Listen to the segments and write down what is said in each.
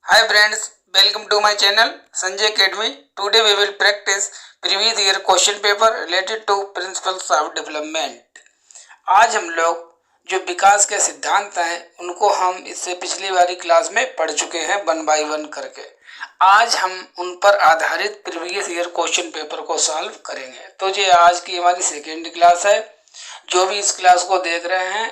Hi friends, welcome to my channel Sanjay Academy. Today we will practice previous year question paper related to principles of development. आज हम लोग जो विकास के सिद्धांत हैं उनको हम इससे पिछली वाली क्लास में पढ़ चुके हैं 1 बाय 1 करके। आज हम उन पर आधारित प्रीवियस ईयर क्वेश्चन पेपर को सॉल्व करेंगे। तो ये आज की हमारी सेकेंड क्लास है। जो भी इस क्लास को देख रहे हैं,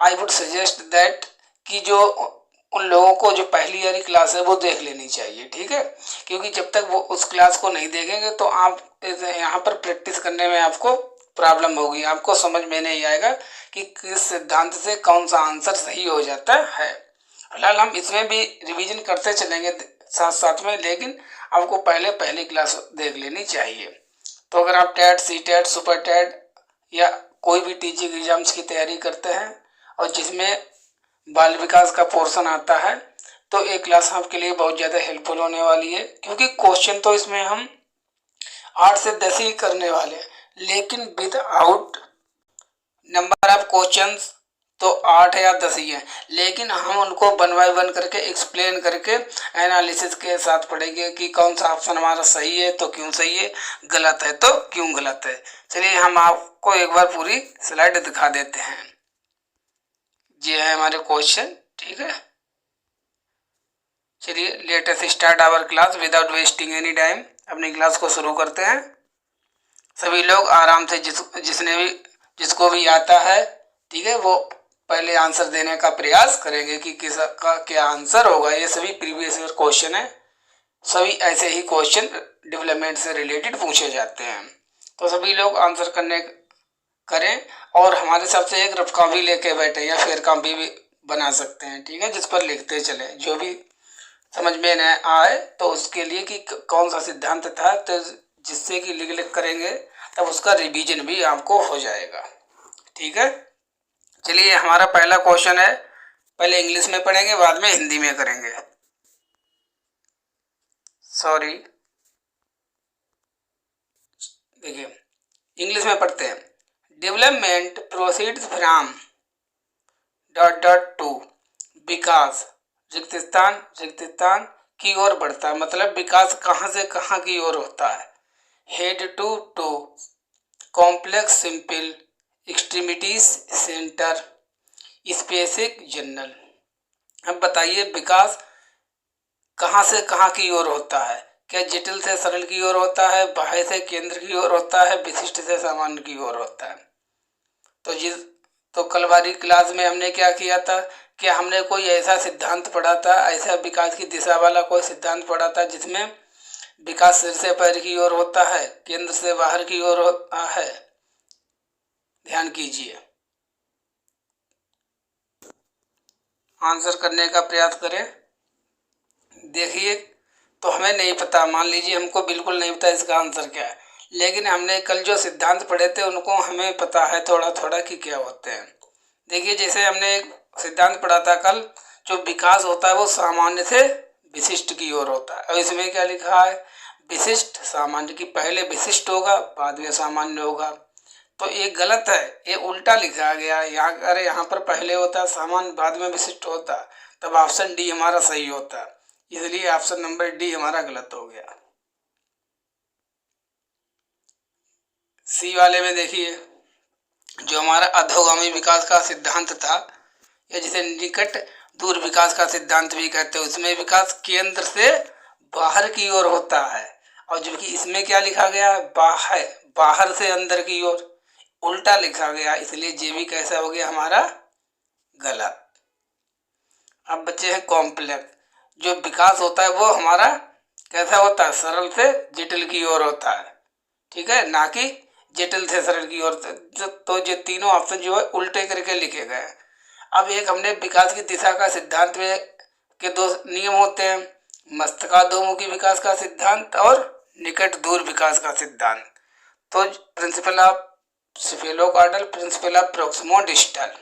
आई वुड सजेस्ट दैट कि जो उन लोगों को जो पहली वाली क्लास है वो देख लेनी चाहिए, ठीक है। क्योंकि जब तक वो उस क्लास को नहीं देखेंगे तो आप यहाँ पर प्रैक्टिस करने में आपको प्रॉब्लम होगी, आपको समझ में नहीं आएगा कि किस सिद्धांत से कौन सा आंसर सही हो जाता है। फिलहाल हम इसमें भी रिवीजन करते चलेंगे साथ साथ में, लेकिन आपको पहली क्लास देख लेनी चाहिए। तो अगर आप TET, C TET, super TET या कोई भी टीचिंग एग्जाम्स की तैयारी करते हैं और जिसमें बाल विकास का पोर्शन आता है, तो एक क्लास आपके लिए बहुत ज़्यादा हेल्पफुल होने वाली है। क्योंकि क्वेश्चन तो इसमें हम 8 से 10 ही करने वाले हैं, लेकिन विदाउट नंबर ऑफ क्वेश्चंस तो 8 या 10 ही हैं। लेकिन हम उनको 1 बाय 1 करके एक्सप्लेन करके एनालिसिस के साथ पढ़ेंगे कि कौन सा ऑप्शन हमारा सही है तो क्यों सही है, गलत है तो क्यों गलत है। चलिए हम आपको एक बार पूरी स्लाइड दिखा देते हैं। ये है हमारे क्वेश्चन, ठीक है। चलिए let us start our class without wasting any time. अपनी क्लास को शुरू करते हैं। सभी लोग आराम से जिसको भी आता है, ठीक है, वो पहले आंसर देने का प्रयास करेंगे कि किसका क्या आंसर होगा। ये सभी प्रीवियस ईयर क्वेश्चन है, सभी ऐसे ही क्वेश्चन डेवलपमेंट से रिलेटेड पूछे जाते हैं। तो सभी लोग आंसर करें और हमारे हिसाब से एक रफ कॉपी लेके बैठे या फिर कॉपी भी बना सकते हैं, ठीक है, जिस पर लिखते चले। जो भी समझ में न आए तो उसके लिए कि कौन सा सिद्धांत था, तो जिससे कि लिख करेंगे तब उसका रिवीजन भी आपको हो जाएगा, ठीक है। चलिए हमारा पहला क्वेश्चन है, पहले इंग्लिश में पढ़ेंगे बाद में हिंदी में करेंगे। सॉरी, देखिए इंग्लिश में पढ़ते हैं। डेवलपमेंट प्रोसीड्स फ्रॉम टू विकास रिक्तिस्तान की ओर बढ़ता है। मतलब विकास कहाँ से कहाँ की ओर होता है। Head to complex simple extremities centre specific general. अब बताइए विकास कहाँ से कहाँ की ओर होता है। क्या जटिल से सरल की ओर होता है, बाह्य से केंद्र की ओर होता है, विशिष्ट से सामान्य की ओर होता है। तो कल वाली क्लास में हमने क्या किया था कि हमने कोई ऐसा सिद्धांत पढ़ा था, ऐसा विकास की दिशा वाला कोई सिद्धांत पढ़ा था जिसमें विकास सिर से पैर की ओर होता है, केंद्र से बाहर की ओर होता है। ध्यान कीजिए, आंसर करने का प्रयास करें। देखिए तो हमें नहीं पता, मान लीजिए हमको बिल्कुल नहीं पता इसका आंसर क्या है, लेकिन हमने कल जो सिद्धांत पढ़े थे उनको हमें पता है थोड़ा थोड़ा कि क्या होते हैं। देखिए जैसे हमने एक सिद्धांत पढ़ा था कल, जो विकास होता है वो सामान्य से विशिष्ट की ओर होता है। और इसमें क्या लिखा है, विशिष्ट सामान्य की पहले विशिष्ट होगा बाद में सामान्य होगा। तो ये गलत है, ये उल्टा लिखा गया। यहाँ पर पहले होता सामान्य बाद में विशिष्ट होता, तब ऑप्शन डी हमारा सही होता। इसलिए ऑप्शन नंबर डी हमारा गलत हो गया। सी वाले में देखिए, जो हमारा अधोगामी विकास का सिद्धांत था या जिसे निकट दूर विकास का सिद्धांत भी कहते हैं, उसमें विकास केंद्र से बाहर की ओर होता है। और जबकि इसमें क्या लिखा गया, बाहर से अंदर की ओर, उल्टा लिखा गया। इसलिए ये भी कैसा हो गया हमारा गलत। अब बचे हैं कॉम्प्लेक्स। जो विकास होता है वो हमारा कैसा होता है, सरल से जटिल की ओर होता है, ठीक है, ना कि जटिल से सरल की ओर। तो ये तीनों ऑप्शन जो है उल्टे करके लिखे गए। अब एक हमने विकास की दिशा का सिद्धांत में के 2 नियम होते हैं, मस्तकाधोमुखी विकास का सिद्धांत और निकट दूर विकास का सिद्धांत। तो principle of cephalocaudal, principle of proximodistal.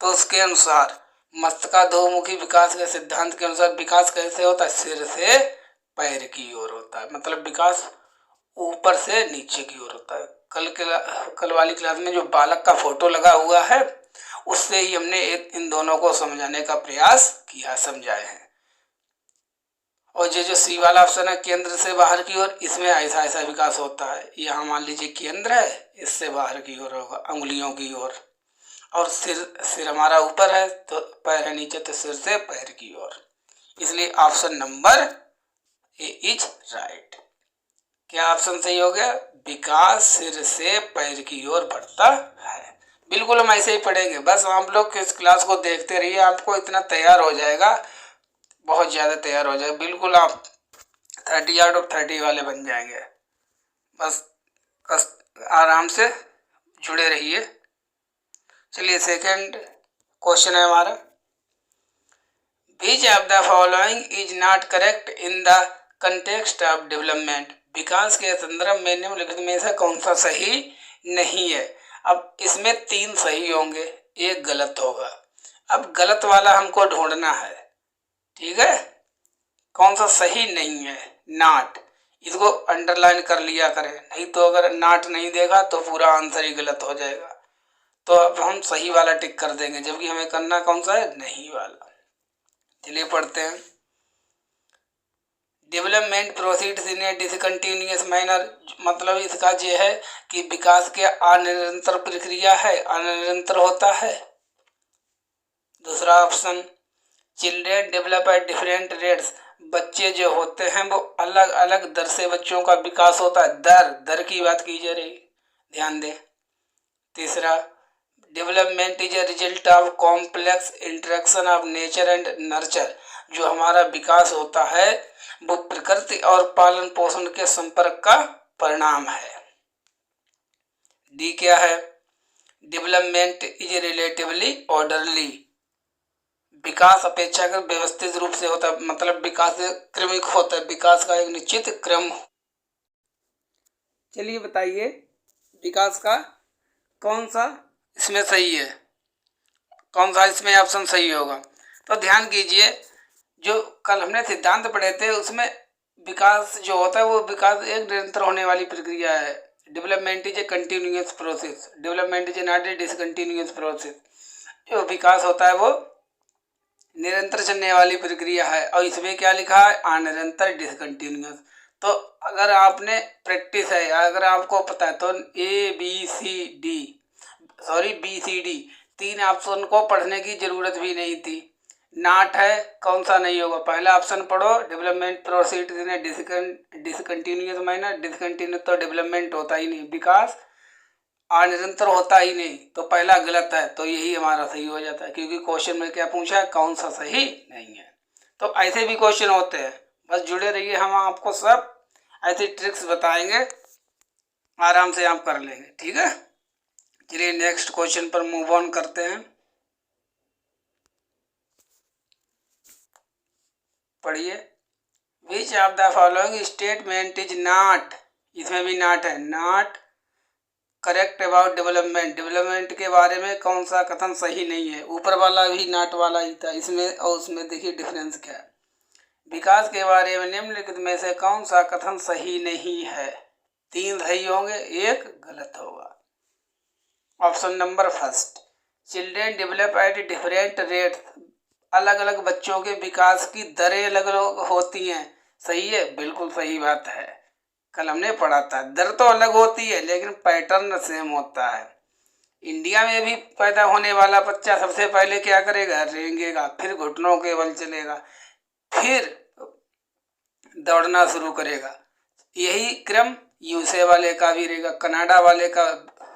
तो उसके अनुसार मस्तकाधोमुखी विकास के सिद्धांत के अनुसार विकास कैसे होता है, सिर से पैर की ओर होता है। मतलब विकास ऊपर से नीचे की ओर होता है। कल वाली क्लास में जो बालक का फोटो लगा हुआ है उससे ही हमने इन दोनों को समझाने का प्रयास किया, समझाए हैं। और ये जो सी वाला ऑप्शन है केंद्र से बाहर की ओर, इसमें ऐसा ऐसा विकास होता है। यहाँ मान लीजिए केंद्र है, इससे बाहर की ओर होगा अंगुलियों की ओर, और सिर हमारा ऊपर है तो पैर है नीचे, तो सिर से पैर की ओर, इसलिए option number A is right. क्या ऑप्शन सही हो गया? विकास सिर से पैर की ओर बढ़ता है। बिल्कुल हम ऐसे ही पढ़ेंगे, बस आप लोग इस क्लास को देखते रहिए, आपको इतना तैयार हो जाएगा, बहुत ज़्यादा तैयार हो जाएगा, बिल्कुल आप 30 आउट ऑफ 30 वाले बन जाएंगे। बस आराम से जुड़े रहिए। चलिए सेकंड क्वेश्चन है हमारा, which of the following is not correct in the context of development. विकास के संदर्भ में निम्नलिखित में से कौन सा सही नहीं है। अब इसमें 3 सही होंगे, एक गलत होगा। अब गलत वाला हमको ढूंढना है, ठीक है, कौन सा सही नहीं है। नॉट, इसको अंडरलाइन कर लिया करें, नहीं तो अगर नॉट नहीं देगा तो पूरा आंसर ही गलत हो जाएगा। तो अब हम सही वाला टिक कर देंगे, जबकि हमें करना कौन सा है? नहीं वाला। चलिए पढ़ते हैं, development proceeds in A discontinuous manner, मतलब इसका ये है कि विकास के अनिरंतर प्रक्रिया है, अनिरंतर होता है। दूसरा option, children develop at different rates, बच्चे जो होते हैं वो अलग अलग दर से बच्चों का विकास होता है। दर की बात की जा रही, ध्यान दें। तीसरा, development is a result of complex interaction of nature and nurture, जो हमारा विकास होता है वो प्रकृति और पालन पोषण के संपर्क का परिणाम है। डी क्या है? डेवलपमेंट इज रिलेटिवली ऑर्डरली, विकास अपेक्षाकृत व्यवस्थित रूप से होता है, मतलब विकास क्रमिक होता है, विकास का एक निश्चित क्रम। चलिए बताइए विकास का कौन सा इसमें सही है, कौन सा इसमें ऑप्शन सही होगा। तो ध्यान कीजिए, जो कल हमने सिद्धांत पढ़े थे उसमें विकास जो होता है वो विकास एक निरंतर होने वाली प्रक्रिया है। Development is A continuous process, development is not a discontinuous process. जो विकास होता है वो निरंतर चलने वाली प्रक्रिया है, और इसमें क्या लिखा है? अनिरंतर डिसकंटिन्यूअस। तो अगर आपने प्रैक्टिस है, अगर आपको पता है तो बी सी डी 3 ऑप्शन को पढ़ने की जरूरत भी नहीं थी। नॉट है, कौन सा नहीं होगा? पहला ऑप्शन पढ़ो, development proceed in A discontinuous manner, discontinuous तो डेवलपमेंट होता ही नहीं, विकास अनिरंतर होता ही नहीं, तो पहला गलत है, तो यही हमारा सही हो जाता है, क्योंकि क्वेश्चन में क्या पूछा है? कौन सा सही नहीं है। तो ऐसे भी क्वेश्चन होते हैं, बस जुड़े रहिए, हम आपको सब ऐसी ट्रिक्स बताएंगे, आराम से आप कर लेंगे, ठीक है। चलिए नेक्स्ट क्वेश्चन पर मूव ऑन करते हैं। पढ़िए, विच of the following statement is not, इसमें भी नॉट है, not correct about development, development के बारे में कौन सा कथन सही नहीं है। ऊपर वाला भी नॉट वाला ही था, इसमें और उसमें देखिए डिफरेंस क्या है। विकास के बारे में निम्नलिखित में से कौन सा कथन सही नहीं है? 3 सही होंगे, एक गलत होगा। Option number first, children develop at different rate, अलग अलग बच्चों के विकास की दरें अलग अलग होती हैं। सही है, बिल्कुल सही बात है, कल हमने पढ़ा था। दर तो अलग होती है लेकिन पैटर्न सेम होता है। इंडिया में भी पैदा होने वाला बच्चा सबसे पहले क्या करेगा? रेंगेगा, फिर घुटनों के बल चलेगा, फिर दौड़ना शुरू करेगा। यही क्रम यूएसए वाले का भी रहेगा, कनाडा वाले का,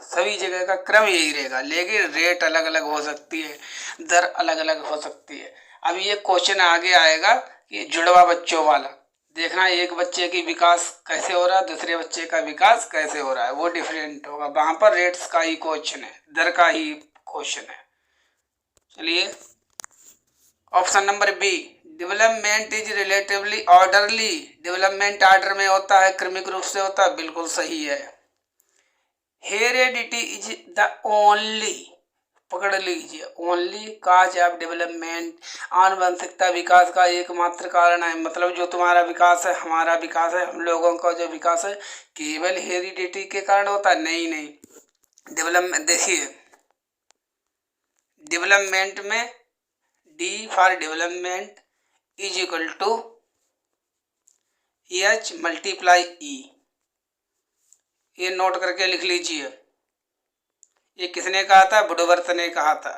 सभी जगह का क्रम यही रहेगा, लेकिन रेट अलग अलग हो सकती है, दर अलग अलग हो सकती है। अब ये क्वेश्चन आगे आएगा कि जुड़वा बच्चों वाला, देखना एक बच्चे की विकास कैसे हो रहा है, दूसरे बच्चे का विकास कैसे हो रहा है, वो डिफरेंट होगा। वहां पर रेट्स का ही क्वेश्चन है, दर का ही क्वेश्चन है। चलिए option number B, development is relatively orderly, development order में होता है, क्रमिक रूप से होता है, बिल्कुल सही है। हेरेडिटी इज द ओनली, पकड़ लीजिए, ओनली काज ऑफ डेवलपमेंट, आनुवंशिकता विकास का एकमात्र कारण है। मतलब जो तुम्हारा विकास है, हमारा विकास है, हम लोगों का जो विकास है केवल हेरिडिटी के कारण होता है? नहीं नहीं, डेवलपमेंट देखिए, डेवलपमेंट में D for development is equal to H multiply E. ये नोट करके लिख लीजिए। ये किसने कहा था? वुडवर्थ ने कहा था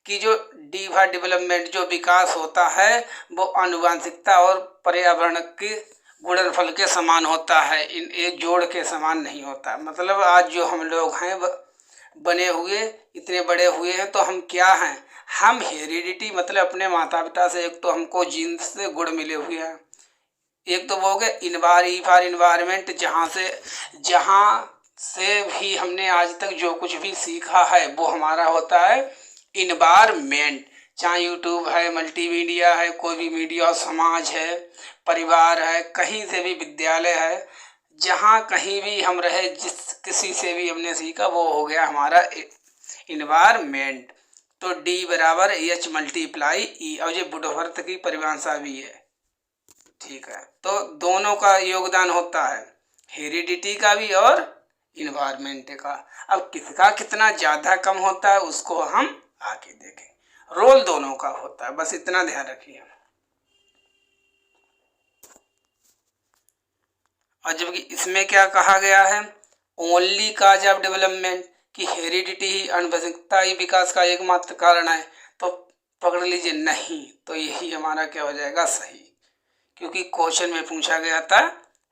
कि जो डेवलपमेंट, जो विकास होता है, वो आनुवंशिकता और पर्यावरण के गुणनफल के समान होता है, इन एक जोड़ के समान नहीं होता। मतलब आज जो हम लोग हैं बने हुए, इतने बड़े हुए हैं, तो हम क्या हैं? हम हेरिडिटी, मतलब अपने माता पिता से एक तो हमको जीन्स से गुण मिले हुए हैं, एक तो वो हो गए इन्वायरमेंट, जहाँ से भी हमने आज तक जो कुछ भी सीखा है वो हमारा होता है इन्वायरमेंट। चाहे यूट्यूब है, मल्टीमीडिया है, कोई भी मीडिया, समाज है, परिवार है, कहीं से भी विद्यालय है, जहाँ कहीं भी हम रहे, जिस किसी से भी हमने सीखा, वो हो गया हमारा इन्वायरमेंट। तो डी बराबर एच मल्टीप्लाई ई, और ये वुडवर्थ की परिभाषा भी है। ठीक है, तो दोनों का योगदान होता है, हेरिडिटी का भी और इन्वायरमेंट का। अब किसका कितना ज़्यादा कम होता है उसको हम आगे देखें। रोल दोनों का होता है, बस इतना ध्यान रखिए। और जबकि इसमें क्या कहा गया है? ओनली काज ऑफ डेवलपमेंट, कि हेरिडिटी ही, आनुवंशिकता ही विकास का एकमात्र कारण है। तो पकड़ लीजिए नहीं, तो यही हमारा क्या हो जाएगा? सही, क्योंकि क्वेश्चन में पूछा गया था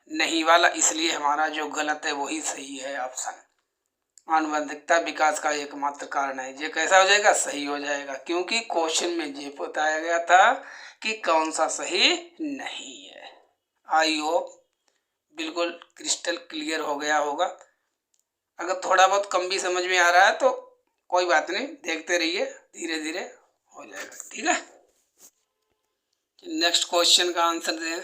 नहीं वाला, इसलिए हमारा जो गलत है वही सही है ऑप्शन। आनुवंशिकता विकास का एकमात्र कारण है, ये कैसा हो जाएगा? सही हो जाएगा, क्योंकि क्वेश्चन में ये बताया गया था कि कौन सा सही नहीं है। आई होप बिल्कुल क्रिस्टल क्लियर हो गया होगा। अगर थोड़ा बहुत कम भी समझ में आ रहा है तो कोई बात नहीं, देखते रहिए, धीरे धीरे हो जाएगा। ठीक है, नेक्स्ट क्वेश्चन का आंसर दें,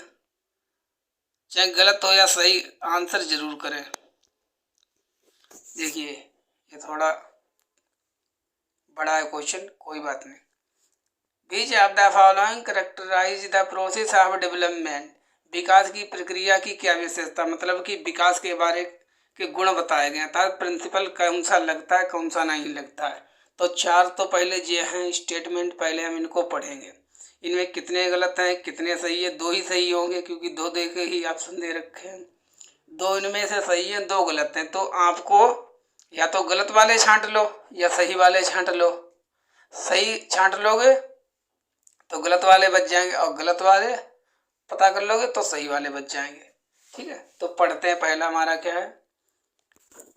चाहे गलत हो या सही, आंसर जरूर करें। देखिए ये थोड़ा बड़ा है क्वेश्चन, कोई बात नहीं। Which of the following characterize the process of development, विकास की प्रक्रिया की क्या विशेषता, मतलब कि विकास के बारे के गुण बताए गए था, प्रिंसिपल कौन सा लगता है, कौन सा नहीं लगता है। तो चार तो पहले ये हैं स्टेटमेंट, पहले हम इनको पढ़ेंगे। इनमें कितने गलत हैं, कितने सही है? दो ही सही होंगे, क्योंकि दो दे के ही ऑप्शन दे रखे हैं। दो इनमें से सही है, दो गलत हैं, तो आपको या तो गलत वाले छांट लो या सही वाले छांट लो। सही छांट लोगे तो गलत वाले बच जाएंगे, और गलत वाले पता कर लोगे तो सही वाले बच जाएंगे। ठीक है, तो पढ़ते हैं। पहला हमारा क्या है?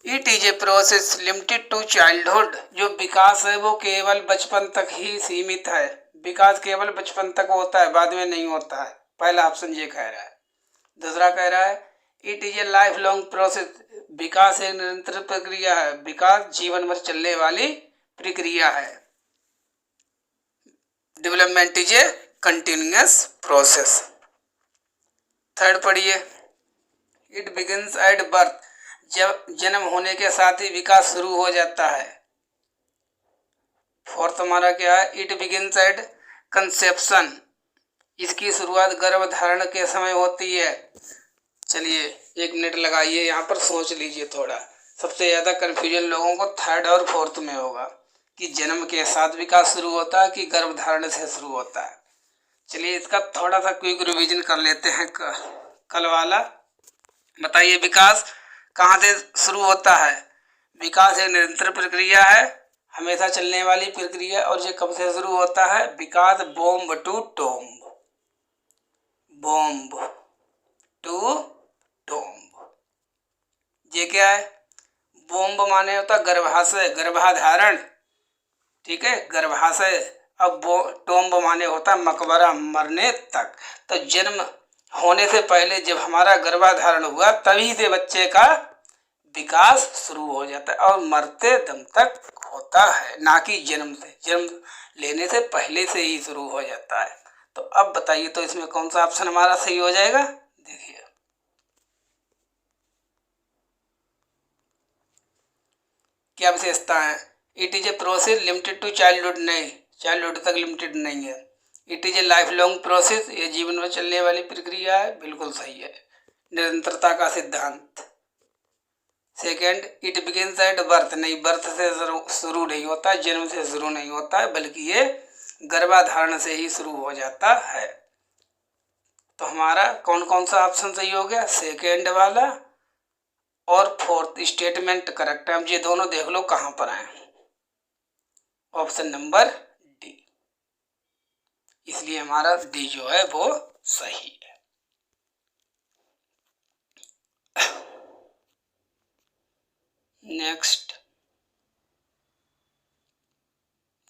It is a process limited to childhood, जो विकास है वो केवल बचपन तक ही सीमित है। विकास केवल बचपन तक होता है, बाद में नहीं होता है। पहला ऑप्शन ये कह रहा है। दूसरा कह रहा है it is a life long process, विकास एक निरंतर प्रक्रिया है। विकास जीवन भर चलने वाली प्रक्रिया है। Development is A continuous process. Third पढ़िए, इट बिगिंस एट बर्थ, जब जन्म होने के साथ ही विकास शुरू हो जाता है। फोर्थ हमारा क्या है? इट बिगिंस एट कंसेप्शन, इसकी शुरुआत गर्भधारण के समय होती है। चलिए 1 मिनट लगाइए, यहाँ पर सोच लीजिए थोड़ा। सबसे ज़्यादा कन्फ्यूजन लोगों को थर्ड और फोर्थ में होगा कि जन्म के साथ विकास शुरू होता है कि गर्भधारण से शुरू होता है। चलिए इसका थोड़ा सा क्विक रिवीजन कर लेते हैं। कल वाला बताइए, विकास कहाँ से शुरू होता है? विकास एक निरंतर प्रक्रिया है, हमेशा चलने वाली प्रक्रिया। और ये कब से शुरू होता है? विकास womb to tomb, womb to tomb. ये क्या है? बॉम्ब माने होता गर्भाशय, गर्भाधारण। ठीक है, गर्भाशय। अब टोम्ब माने होता मकबरा, मरने तक। तो जन्म होने से पहले जब हमारा गर्भाधारण हुआ तभी से बच्चे का विकास शुरू हो जाता है, और मरते दम तक होता है, ना कि जन्म से। जन्म लेने से पहले से ही शुरू हो जाता है। तो अब बताइए, तो इसमें कौन सा ऑप्शन हमारा सही हो जाएगा? देखिए, क्या विशेषता है? It is a process limited to childhood, नहीं, चाइल्डहुड तक लिमिटेड नहीं है। It is a life long process, ये जीवन में चलने वाली प्रक्रिया है, बिल्कुल सही है। निरंतरता का सिद्धांत। Second, it begins at birth, नहीं, बर्थ से शुरू नहीं होता, जन्म से शुरू नहीं होता है, बल्कि ये गर्भाधारण से ही शुरू हो जाता है। तो हमारा कौन कौन सा ऑप्शन सही हो गया, सेकेंड वाला और फोर्थ स्टेटमेंट करेक्ट है। अब ये दोनों देख लो कहाँ पर आए, ऑप्शन नंबर डी, इसलिए हमारा डी जो है वो सही है।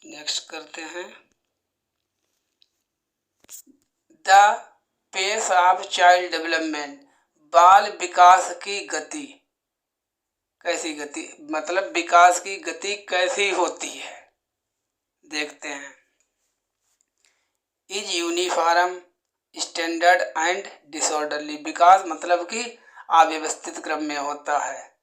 नेक्स्ट करते हैं, the pace of child development, बाल विकास की गति, कैसी गति, मतलब विकास की गति कैसी होती है, देखते हैं। Is uniform standard and disorderly, विकास मतलब कि अव्यवस्थित क्रम में होता है।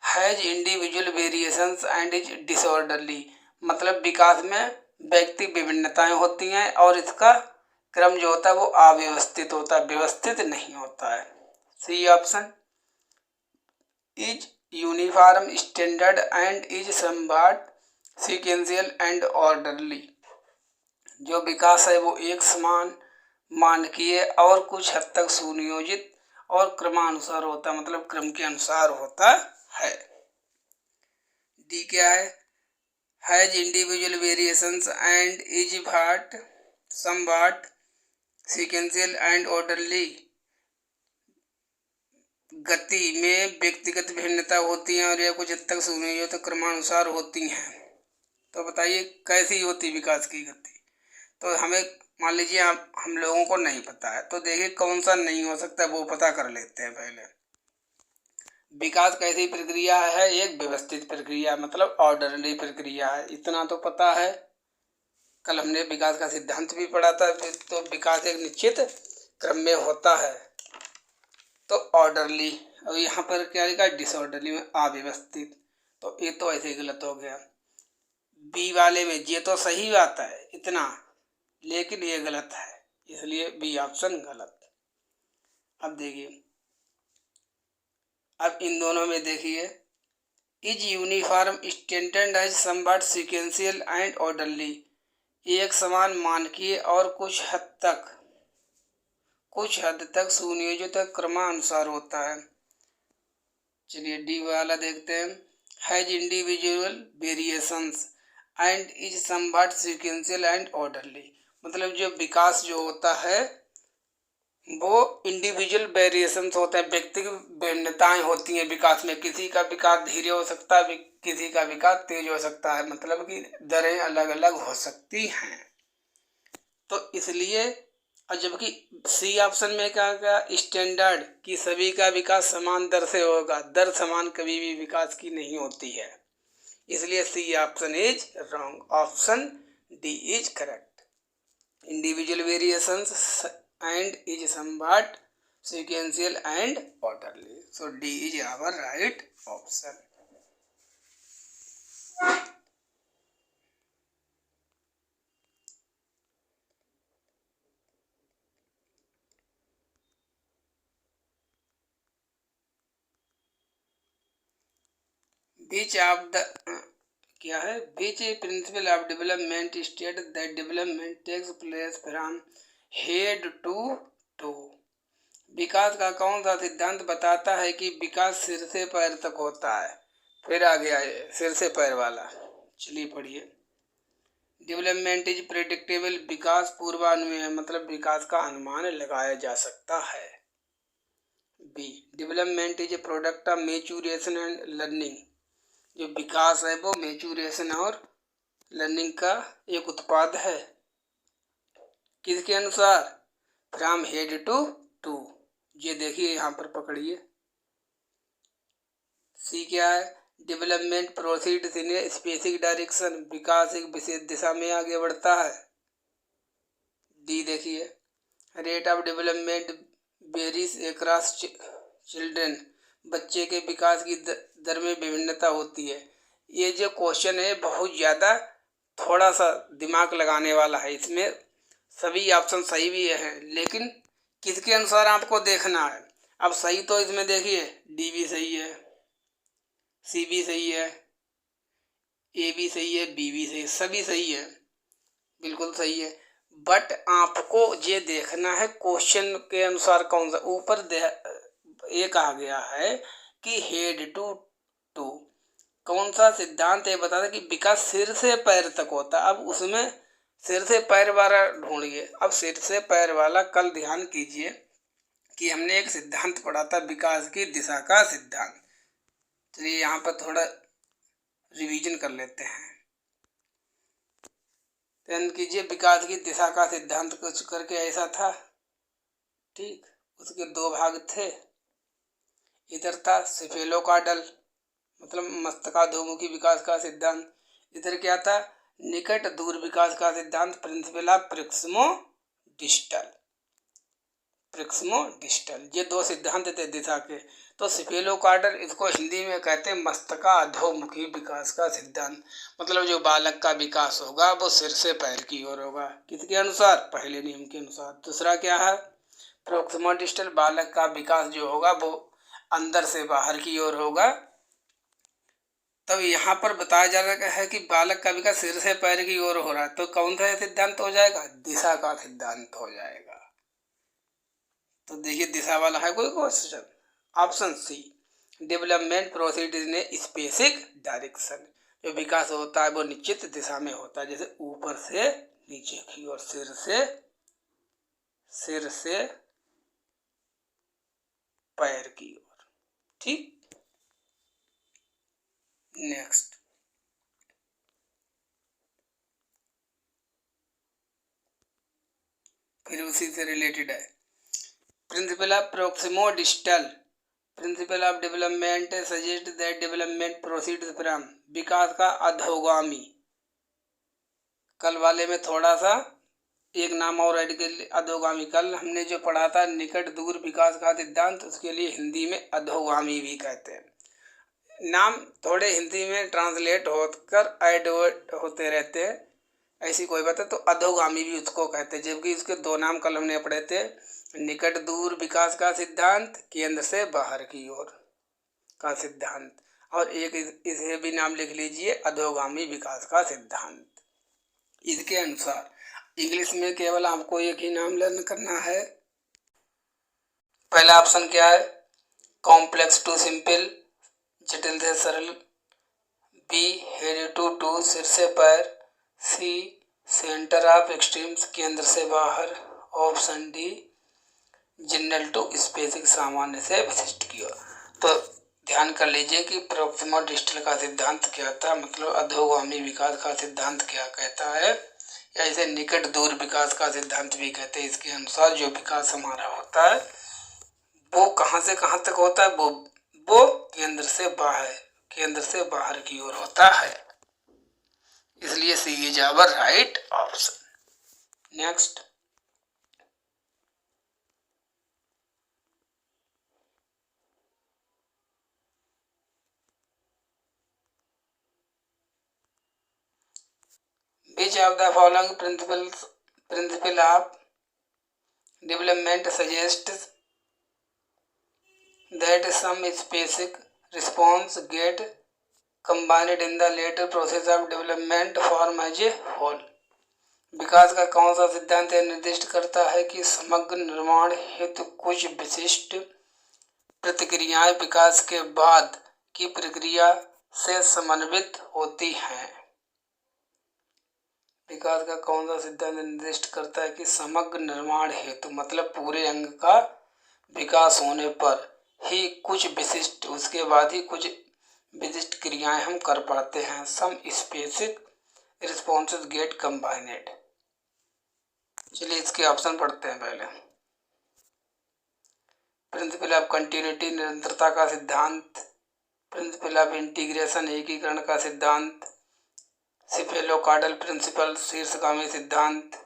Has individual variations and is disorderly, मतलब विकास में व्यक्ति विभिन्नताएं होती हैं और इसका क्रम जो होता है वो अव्यवस्थित होता है, व्यवस्थित नहीं होता है। C option, is uniform standard and is somewhat sequential and orderly, जो विकास है वो एक समान, मानकीय और कुछ हद तक सुनियोजित और क्रमानुसार होता है, मतलब क्रम के अनुसार होता है। डी क्या है, has individual variations and is but somewhat sequential and orderly, गति में व्यक्तिगत भिन्नता होती है और यह कुछ हद तक सुनियोजित क्रमानुसार होती हैं। तो बताइए कैसी होती विकास की गति, तो हमें मान लीजिए हम लोगों को नहीं पता है, तो देखिए कौन सा नहीं हो सकता वो पता कर लेते हैं पहले। विकास कैसी प्रक्रिया है, एक व्यवस्थित प्रक्रिया, मतलब ऑर्डरली प्रक्रिया है, इतना तो पता है। कल हमने विकास का सिद्धांत भी पढ़ा था, तो विकास एक निश्चित क्रम में होता है, तो ऑर्डरली। और यहाँ पर क्या लिखा, डिसऑर्डरली में अव्यवस्थित, तो ये तो ऐसे गलत हो गया। बी वाले में ये तो सही बात है इतना, लेकिन ये गलत है, इसलिए बी ऑप्शन गलत। अब देखिए, अब इन दोनों में देखिए, is uniform standard as somewhat sequential and orderly, एक समान मानकीय और कुछ हद तक सुनियोजित क्रमानुसार होता है। चलिए डी वाला देखते हैं, has individual variations and is somewhat sequential and orderly, मतलब जो विकास जो होता है वो इंडिविजुअल वेरिएशंस होते हैं, व्यक्तिगत भिन्नताएं होती हैं विकास में, किसी का विकास धीरे हो सकता है, किसी का विकास तेज हो सकता है, मतलब कि दरें अलग अलग हो सकती हैं। तो इसलिए, और जबकि सी ऑप्शन में क्या क्या, स्टैंडर्ड कि सभी का विकास समान दर से होगा, दर समान कभी भी विकास की नहीं होती है, इसलिए C option is wrong, option D is correct. Individual variations and is somewhat sequential and orderly, so D is our right option. Which of the क्या है, which principle of development state that development takes place from head to toe, विकास का कौन सा सिद्धांत बताता है कि विकास सिर से पैर तक होता है। फिर आ गया है सिर से पैर वाला, चलिए पढ़िए। डेवलपमेंट इज प्रेडिक्टेबल, विकास पूर्वानुमेय है, मतलब विकास का अनुमान लगाया जा सकता है। B, development is a product of maturation and learning, जो विकास है वो मैच्योरेशन और लर्निंग का एक उत्पाद है, किसके अनुसार, फ्रॉम हेड टू टू, ये देखिए यहाँ पर पकड़िए। सी क्या है, development proceeds in a specific direction, विकास एक विशेष दिशा में आगे बढ़ता है। डी देखिए, rate of development varies across children, बच्चे के विकास की दर में विभिन्नता होती है। ये जो क्वेश्चन है बहुत ज़्यादा थोड़ा सा दिमाग लगाने वाला है, इसमें सभी ऑप्शन सही भी हैं, लेकिन किसके अनुसार आपको देखना है। अब सही तो इसमें देखिए डी भी सही है, सी भी सही है, ए भी सही है, बी भी सही है, सभी सही है, बिल्कुल सही है। बट आपको ये देखना है क्वेश्चन के अनुसार कौन सा ऊपर ये कहा गया है कि हेड टू टू कौन सा सिद्धांत ये बताता कि विकास सिर से पैर तक होता। अब उसमें सिर से पैर वाला ढूंढिए। अब सिर से पैर वाला कल ध्यान कीजिए कि हमने एक सिद्धांत पढ़ा था विकास की दिशा का सिद्धांत। चलिए यहाँ पर थोड़ा रिवीजन कर लेते हैं। ध्यान कीजिए विकास की दिशा का सिद्धांत कुछ करके ऐसा था, ठीक। उसके दो भाग थे। इधर था सिफेलोकार्डल मतलब मस्तकाधोमुखी विकास का सिद्धांत। इधर क्या था, निकट दूर विकास का सिद्धांत, प्रिंसिपल ऑफ प्रिक्समोडिस्टल। ये दो सिद्धांत थे दिशा के। तो सिफेलोकार्डल इसको हिंदी में कहते हैं मस्तकाधोमुखी विकास का सिद्धांत। मतलब जो बालक का विकास होगा वो सिर से पैर की ओर होगा, किसके अनुसार, पहले नियम के अनुसार। दूसरा क्या है, प्रोक्सिमोडिस्टल, बालक का विकास जो होगा वो अंदर से बाहर की ओर होगा। तब यहाँ पर बताया जा रहा है कि बालक का विकास सिर से पैर की ओर हो रहा है, तो कौन सा सिद्धांत हो जाएगा, दिशा का सिद्धांत हो जाएगा। तो देखिए दिशा वाला है कोई question. Option C, development proceed in a specific direction. जो विकास होता है वो निश्चित दिशा में होता है, जैसे ऊपर से नीचे की ओर, सिर से पैर की ओर, ठीक। नेक्स्ट, फिर उसी से रिलेटेड है principle of principle of development suggest that development proceeds from, विकास का अधोगामी। कल वाले में थोड़ा सा एक नाम और ऐड कर लिया, अधोगामी। कल हमने जो पढ़ा था निकट दूर विकास का सिद्धांत, उसके लिए हिंदी में अधोगामी भी कहते हैं। नाम थोड़े हिंदी में ट्रांसलेट होकर ऐड होते रहते हैं, ऐसी कोई बात है। तो अधोगामी भी उसको कहते हैं, जबकि उसके दो नाम कल हमने पढ़े थे, निकट दूर विकास का सिद्धांत, केंद्र से बाहर की ओर का सिद्धांत, और एक इसे भी नाम लिख लीजिए, अधोगामी विकास का सिद्धांत। इसके अनुसार इंग्लिश में केवल आपको एक ही नाम लर्न करना है। पहला ऑप्शन क्या है, कॉम्प्लेक्स टू सिंपल, जटिल से सरल। बी, हेड टू टू, सिर से पैर। सी, सेंटर ऑफ एक्सट्रीम्स, केंद्र से बाहर। Option D, general to specific, सामान्य से विशिष्ट की ओर। तो ध्यान कर लीजिए कि प्रोक्सिमोडिस्टल का सिद्धांत क्या था, मतलब अधोगामी विकास का सिद्धांत क्या कहता है, या इसे निकट दूर विकास का सिद्धांत भी कहते हैं। इसके अनुसार जो विकास हमारा होता है वो कहाँ से कहाँ तक होता है, वो केंद्र से बाहर की ओर होता है। इसलिए C is our right option. Next, which of the following principle of development suggests that some specific response get combined in the later process of development form as a whole। विकास का कौन सा सिद्धांत यह निर्दिष्ट करता है कि समग्र निर्माण हेतु कुछ विशिष्ट प्रतिक्रियाएं विकास के बाद की प्रक्रिया से समन्वित होती हैं। विकास का कौन सा सिद्धांत निर्दिष्ट करता है कि समग्र निर्माण हेतु मतलब पूरे अंग का विकास होने पर ही कुछ विशिष्ट, उसके बाद ही कुछ विशिष्ट क्रियाएं हम कर पाते हैं। Some specific responses get combined. चलिए इसके ऑप्शन पढ़ते हैं पहले। प्रिंसिपल ऑफ कंटिन्यूटी, निरंतरता का सिद्धांत। प्रिंसिपल ऑफ इंटीग्रेशन, एकीकरण का सिद्धांत। सिफेलोकार्डल प्रिंसिपल, शीर्षगामी सिद्धांत।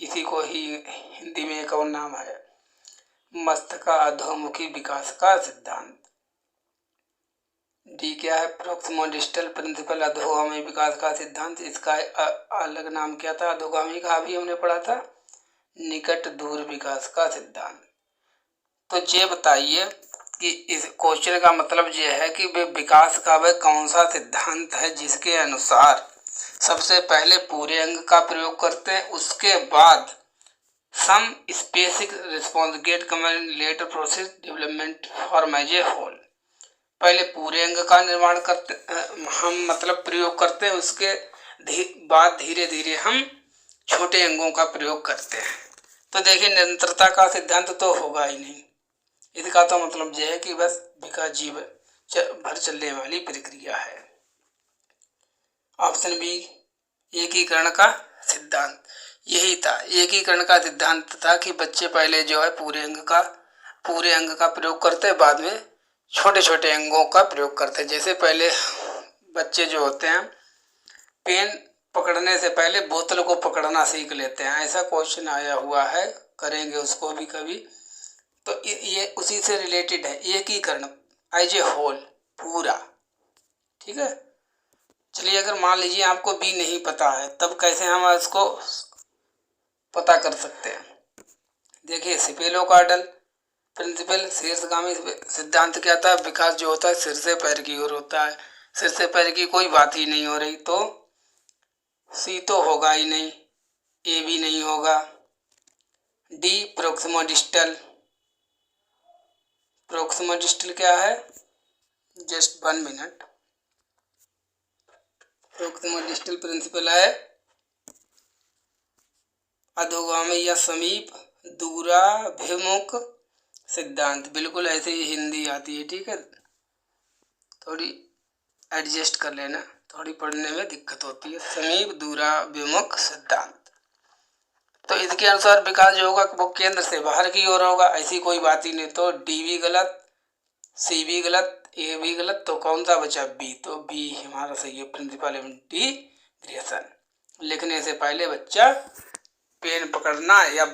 इसी को ही हिंदी में एक और नाम है, मस्तका अधोमुखी विकास का सिद्धांत। डी क्या है, प्रोक्सिमोडिस्टल प्रिंसिपल, अधोगामी विकास का सिद्धांत। इसका अलग नाम क्या था, अधोगामी का भी हमने पढ़ा था, निकट दूर विकास का सिद्धांत। तो ये बताइए कि इस क्वेश्चन का मतलब ये है कि वे विकास का वह कौन सा सिद्धांत है जिसके अनुसार सबसे पहले पूरे अंग का प्रयोग करते हैं, उसके बाद some specific response get comment later process development form as a whole. पहले पूरे अंग का निर्माण करते हम मतलब प्रयोग करते हैं, उसके बाद धीरे धीरे हम छोटे अंगों का प्रयोग करते हैं। तो देखिए निरंतरता का सिद्धांत तो होगा ही नहीं, इसका तो मतलब यह है कि बस विकास जीवन भर चलने वाली प्रक्रिया है। ऑप्शन बी एकीकरण का सिद्धांत यही था। एकीकरण का सिद्धांत था कि बच्चे पहले जो है पूरे अंग का प्रयोग करते हैं, बाद में छोटे छोटे अंगों का प्रयोग करते हैं। जैसे पहले बच्चे जो होते हैं पेन पकड़ने से पहले बोतल को पकड़ना सीख लेते हैं, ऐसा क्वेश्चन आया हुआ है, करेंगे उसको भी कभी। तो ये उसी से रिलेटेड है, एकीकरण एज ए होल, पूरा। ठीक है, चलिए अगर मान लीजिए आपको भी नहीं पता है तब कैसे हम इसको पता कर सकते हैं। देखिए स्पेलोकार्डल प्रिंसिपल शीर्षगामी सिद्धांत क्या था, विकास जो होता है सिर से पैर की ओर होता है। सिर से पैर की कोई बात ही नहीं हो रही, तो सी तो होगा ही नहीं, ए भी नहीं होगा। डी प्रोक्सिमोडिस्टल, प्रोक्सिमोडिस्टल क्या है, जस्ट 1 मिनट। प्रोक्सिमोडिस्टल प्रिंसिपल है अधोगामी या समीप दूराभिमुख सिद्धांत, बिल्कुल ऐसे ही हिंदी आती है। ठीक है, थोड़ी एडजस्ट कर लेना, थोड़ी पढ़ने में दिक्कत होती है। समीप दूराभिमुख सिद्धांत, तो इसके अनुसार विकास जो होगा वो केंद्र से बाहर की ओर होगा, ऐसी कोई बात ही नहीं। तो डी भी गलत, सी भी गलत, ए भी गलत, तो कौन सा बचा, बी। तो बी हमारा सही है, प्रिंसिपल इंटीग्रेशन। लिखने से पहले बच्चा पेन पकड़ना या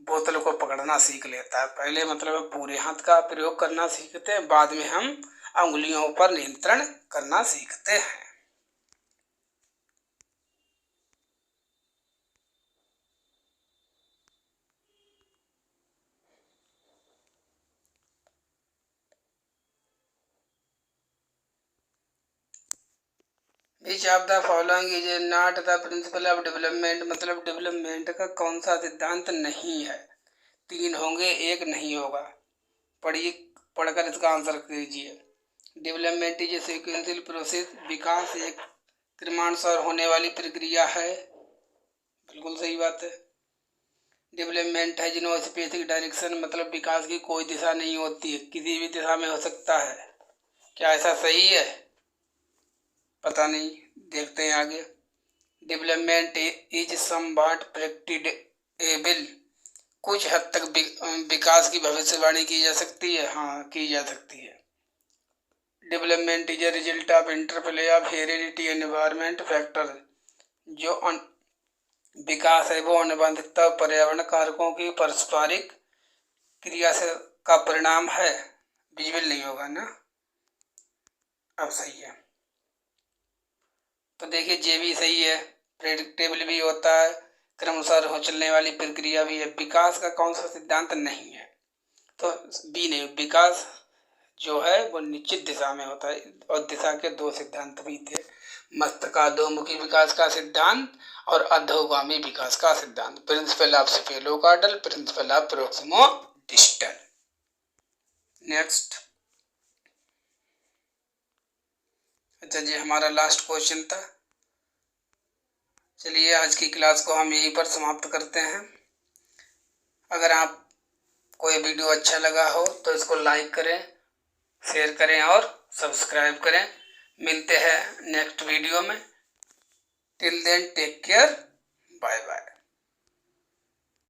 बोतल को पकड़ना सीख लेता है। पहले मतलब पूरे हाथ का प्रयोग करना सीखते हैं, बाद में हम उंगलियों पर नियंत्रण करना सीखते हैं। Which of the following is not the principle of development, मतलब डेवलपमेंट का कौन सा सिद्धांत नहीं है। 3 होंगे, एक नहीं होगा। पढ़कर इसका आंसर कीजिए। Development is a sequential process, विकास एक क्रमानुसार होने वाली प्रक्रिया है, बिल्कुल सही बात है। डेवलपमेंट है नो स्पेसिफिक डायरेक्शन, मतलब विकास की कोई दिशा नहीं होती है, किसी भी दिशा में हो सकता है। क्या ऐसा सही है, पता नहीं, देखते हैं आगे। डेवलपमेंट इज समवॉट प्रेडिक्टेबल, कुछ हद तक विकास की भविष्यवाणी की जा सकती है, हाँ की जा सकती है। Development is a result of interplay of heredity environment factor, जो विकास है वो अनुबंधितता पर्यावरण कारकों की पारस्परिक क्रिया से का परिणाम है। विजुअल नहीं होगा ना, अब सही है। तो देखिए जे भी सही है, प्रेडिक्टेबल भी होता है, क्रमानुसार हो चलने वाली प्रक्रिया भी है। विकास का कौन सा सिद्धांत नहीं है, तो बी नहीं। विकास जो है वो निश्चित दिशा में होता है, और दिशा के 2 सिद्धांत भी थे, मस्तकाधोमुखी विकास का सिद्धांत और अधोगामी विकास का सिद्धांत। Principle of cephalocaudal, principle of proximodistal. Next, अच्छा जी हमारा लास्ट क्वेश्चन था। चलिए आज की क्लास को हम यहीं पर समाप्त करते हैं। अगर आप कोई वीडियो अच्छा लगा हो तो इसको लाइक करें, शेयर करें और सब्सक्राइब करें। मिलते हैं नेक्स्ट वीडियो में। Till then take care, bye bye.